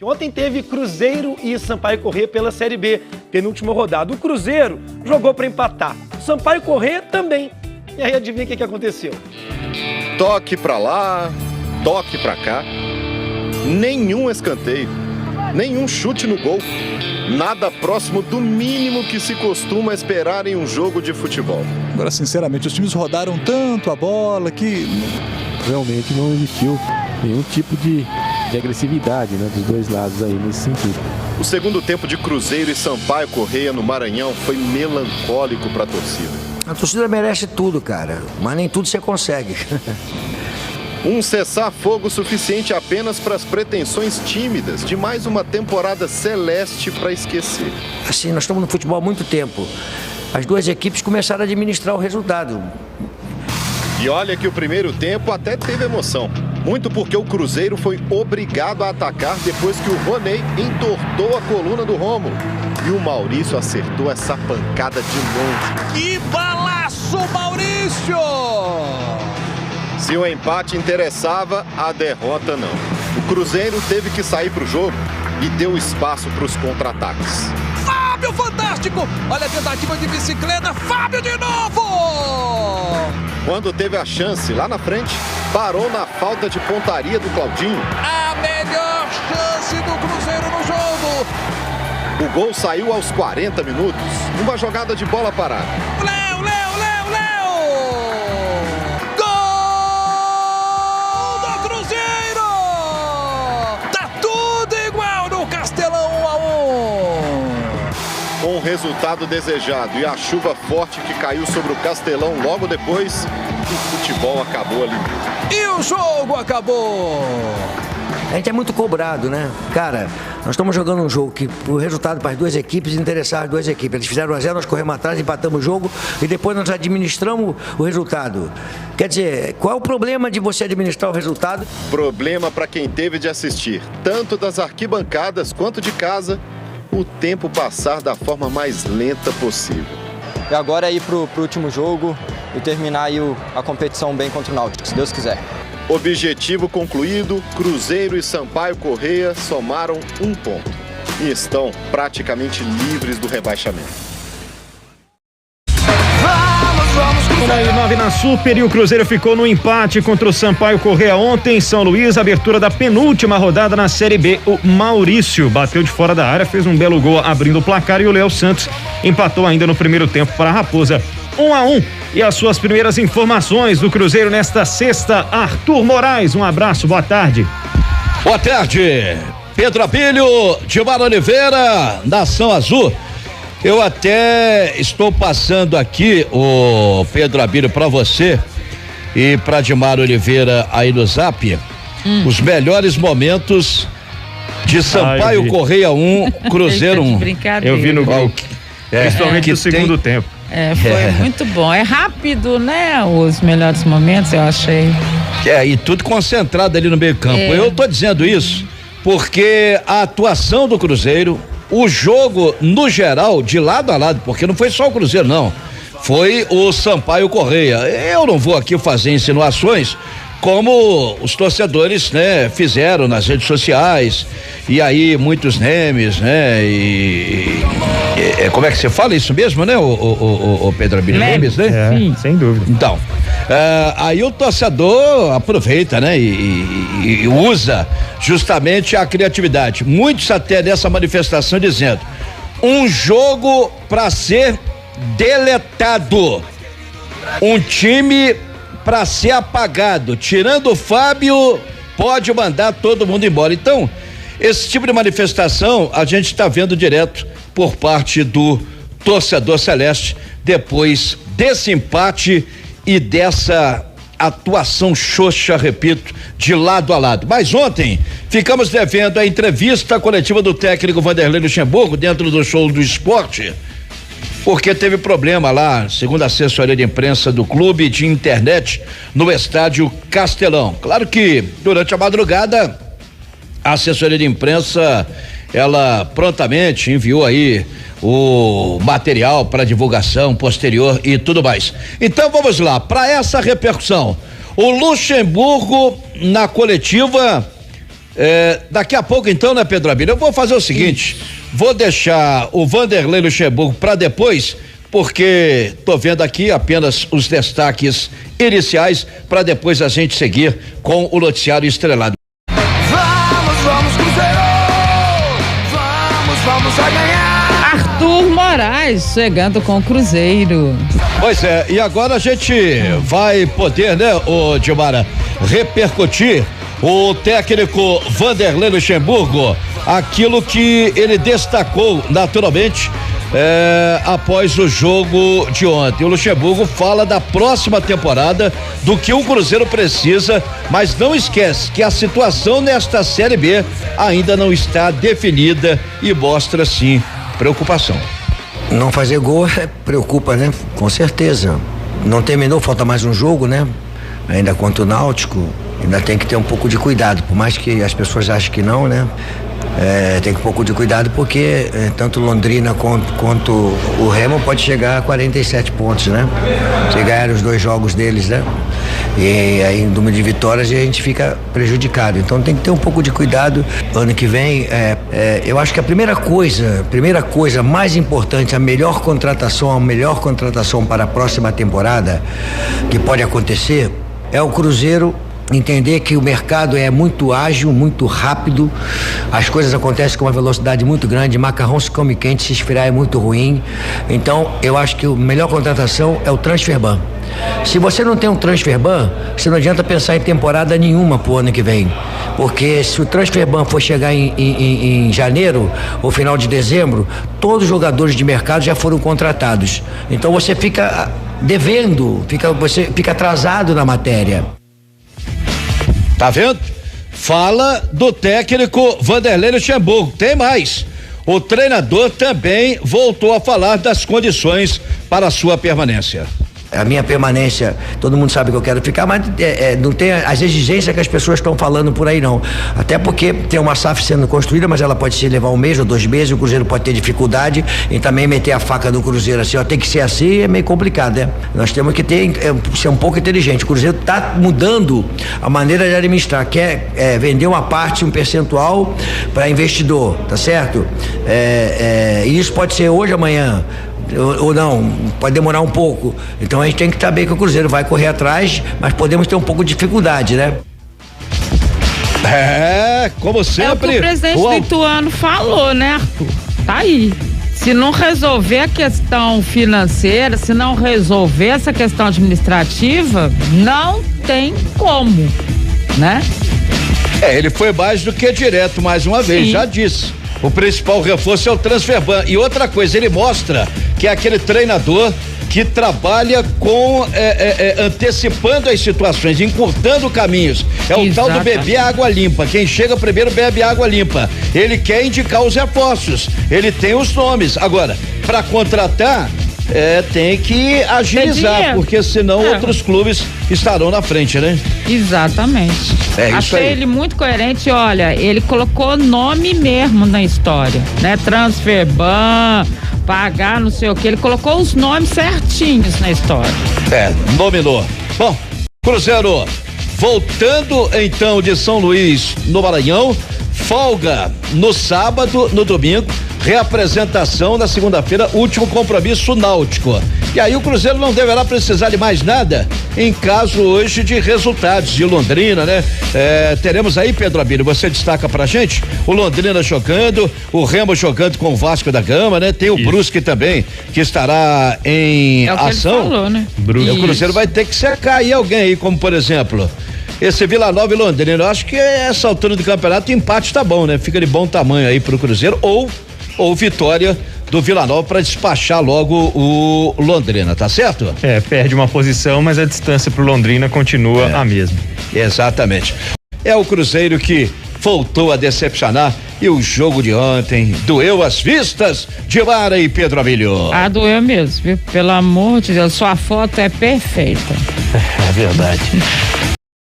Ontem teve Cruzeiro e Sampaio Corrêa pela Série B, penúltima rodada. O Cruzeiro jogou para empatar, o Sampaio Corrêa também. E aí adivinha o que aconteceu? Toque para lá, toque para cá, nenhum escanteio, nenhum chute no gol. Nada próximo do mínimo que se costuma esperar em um jogo de futebol. Agora, sinceramente, os times rodaram tanto a bola que realmente não existiu nenhum tipo de agressividade, né, dos dois lados aí nesse sentido. O segundo tempo de Cruzeiro e Sampaio Corrêa no Maranhão foi melancólico para a torcida. A torcida merece tudo, cara, mas nem tudo você consegue. Um cessar-fogo suficiente apenas para as pretensões tímidas de mais uma temporada celeste para esquecer. Assim, nós estamos no futebol há muito tempo. As duas equipes começaram a administrar o resultado. E olha que o primeiro tempo até teve emoção. Muito porque o Cruzeiro foi obrigado a atacar depois que o Roney entortou a coluna do Rômulo. E o Maurício acertou essa pancada de longe. Que balaço, Maurício! Se o empate interessava, a derrota não. O Cruzeiro teve que sair para o jogo e deu espaço para os contra-ataques. Fábio, fantástico! Olha a tentativa de bicicleta, Fábio de novo! Quando teve a chance lá na frente, parou na falta de pontaria do Claudinho. A melhor chance do Cruzeiro no jogo! O gol saiu aos 40 minutos, numa jogada de bola parada. Léo! Com o resultado desejado e a chuva forte que caiu sobre o Castelão logo depois, o futebol acabou ali. E o jogo acabou! A gente é muito cobrado, né? Cara, nós estamos jogando um jogo que o resultado para as duas equipes interessava as duas equipes. Eles fizeram 1-0, nós corremos atrás, empatamos o jogo e depois nós administramos o resultado. Quer dizer, qual é o problema de você administrar o resultado? Problema para quem teve de assistir, tanto das arquibancadas quanto de casa, o tempo passar da forma mais lenta possível. E agora é ir pro último jogo e terminar aí a competição bem contra o Náutico, se Deus quiser. Objetivo concluído, Cruzeiro e Sampaio Corrêa somaram 1 ponto e estão praticamente livres do rebaixamento. Uma e 9 na Super e o Cruzeiro ficou no empate contra o Sampaio Corrêa ontem em São Luís, abertura da penúltima rodada na Série B. O Maurício bateu de fora da área, fez um belo gol abrindo o placar e o Léo Santos empatou ainda no primeiro tempo para a Raposa. 1-1. E as suas primeiras informações do Cruzeiro nesta sexta, Arthur Moraes, um abraço, boa tarde. Boa tarde, Pedro Abílio, Gilmar Oliveira, Nação Azul. Eu até estou passando aqui, o Pedro Abílio, para você e para Gilmar Oliveira aí no Zap, os melhores momentos de Sampaio Corrêa 1, Cruzeiro 1. Brincadeira. Eu vi no gol, principalmente no segundo tempo. Foi muito bom. É rápido, né? Os melhores momentos, eu achei. E tudo concentrado ali no meio campo. Eu tô dizendo isso porque a atuação do Cruzeiro, o jogo no geral, de lado a lado, porque não foi só o Cruzeiro, não. Foi o Sampaio Corrêa. Eu não vou aqui fazer insinuações como os torcedores, né, fizeram nas redes sociais, e aí muitos memes, né, como é que você fala isso mesmo, né, o Pedro Abílio, memes, né? Sim, sem dúvida. Então, aí o torcedor aproveita, né, e usa justamente a criatividade. Muitos até nessa manifestação dizendo, um jogo para ser deletado, um time para ser apagado, tirando o Fábio, pode mandar todo mundo embora. Então, esse tipo de manifestação a gente está vendo direto por parte do torcedor celeste, depois desse empate e dessa atuação xoxa, repito, de lado a lado. Mas ontem ficamos devendo a entrevista coletiva do técnico Vanderlei Luxemburgo dentro do Show do Esporte, porque teve problema lá, segundo a assessoria de imprensa do clube, de internet no estádio Castelão. Claro que durante a madrugada a assessoria de imprensa, ela prontamente enviou aí o material para divulgação posterior e tudo mais. Então vamos lá, para essa repercussão, o Luxemburgo na coletiva Daqui a pouco então, né, Pedro Abílio? Eu vou fazer o seguinte, vou deixar o Vanderlei Luxemburgo para depois, porque tô vendo aqui apenas os destaques iniciais para depois a gente seguir com o noticiário estrelado. Vamos, Cruzeiro! Vamos a ganhar! Arthur Moraes chegando com o Cruzeiro. Pois é, e agora a gente vai poder, né, ô Dilmara, repercutir o técnico Vanderlei Luxemburgo, aquilo que ele destacou naturalmente após o jogo de ontem. O Luxemburgo fala da próxima temporada, do que o Cruzeiro precisa, mas não esquece que a situação nesta Série B ainda não está definida e mostra sim preocupação. Não fazer gol preocupa, né? Com certeza. Não terminou, falta mais um jogo, né? Ainda contra o Náutico, ainda tem que ter um pouco de cuidado, por mais que as pessoas achem que não, né? Tem um pouco de cuidado porque tanto Londrina quanto o Remo pode chegar a 47 pontos, né? Se ganharem os 2 jogos deles, né? E aí em número de vitórias a gente fica prejudicado, então tem que ter um pouco de cuidado. Ano que vem, eu acho que a primeira coisa mais importante, a melhor contratação para a próxima temporada que pode acontecer é o Cruzeiro entender que o mercado é muito ágil, muito rápido, as coisas acontecem com uma velocidade muito grande, macarrão se come quente, se esfriar é muito ruim. Então eu acho que a melhor contratação é o transfer ban. Se você não tem um transfer ban, você não adianta pensar em temporada nenhuma pro ano que vem, porque se o transfer ban for chegar em janeiro ou final de dezembro, todos os jogadores de mercado já foram contratados, então você fica devendo, você fica atrasado na matéria. Tá vendo? Fala do técnico Vanderlei Luxemburgo. Tem mais. O treinador também voltou a falar das condições para a sua permanência. A minha permanência, todo mundo sabe que eu quero ficar, mas não tem as exigências que as pessoas estão falando por aí, não. Até porque tem uma SAF sendo construída, mas ela pode se levar 1 mês ou 2 meses, o Cruzeiro pode ter dificuldade em também meter a faca do Cruzeiro assim, tem que ser assim, é meio complicado, né? Nós temos que ser um pouco inteligente. O Cruzeiro está mudando a maneira de administrar, quer vender uma parte, um percentual para investidor, tá certo? E isso pode ser hoje, amanhã, ou não, pode demorar um pouco. Então a gente tem que saber que o Cruzeiro vai correr atrás, mas podemos ter um pouco de dificuldade, né? Como sempre. É o que o presidente do Ituano falou, né, Arthur? Tá aí. Se não resolver a questão financeira, se não resolver essa questão administrativa, não tem como, né? Ele foi mais do que direto, mais uma vez, já disse. O principal reforço é o transfer ban. E outra coisa, ele mostra que é aquele treinador que trabalha com antecipando as situações, encurtando caminhos. É o tal do beber água limpa. Quem chega primeiro bebe água limpa. Ele quer indicar os reforços. Ele tem os nomes. Agora, para contratar, tem que agilizar, porque senão outros clubes estarão na frente, né? Exatamente. Isso aí. Achei ele muito coerente, olha, ele colocou nome mesmo na história, né? Transfer ban, pagar não sei o que, ele colocou os nomes certinhos na história. Nominou. Bom, Cruzeiro voltando então de São Luís no Maranhão, folga no sábado, no domingo, reapresentação na segunda-feira, último compromisso náutico. E aí o Cruzeiro não deverá precisar de mais nada em caso hoje de resultados de Londrina, né? Teremos aí, Pedro Abílio, você destaca pra gente o Londrina jogando, o Remo jogando com o Vasco da Gama, né? Tem o Brusque também, que estará em ação. Ele falou, né? O Cruzeiro vai ter que secar aí alguém aí, como por exemplo esse Vila Nova e Londrina. Eu acho que essa altura do campeonato o empate tá bom, né? Fica de bom tamanho aí pro Cruzeiro ou vitória do Vila Nova para despachar logo o Londrina, tá certo? Perde uma posição, mas a distância pro Londrina continua a mesma. Exatamente. É o Cruzeiro que voltou a decepcionar e o jogo de ontem doeu as vistas de Mara e Pedro Abílio. Doeu mesmo, viu? Pelo amor de Deus, sua foto é perfeita. É verdade.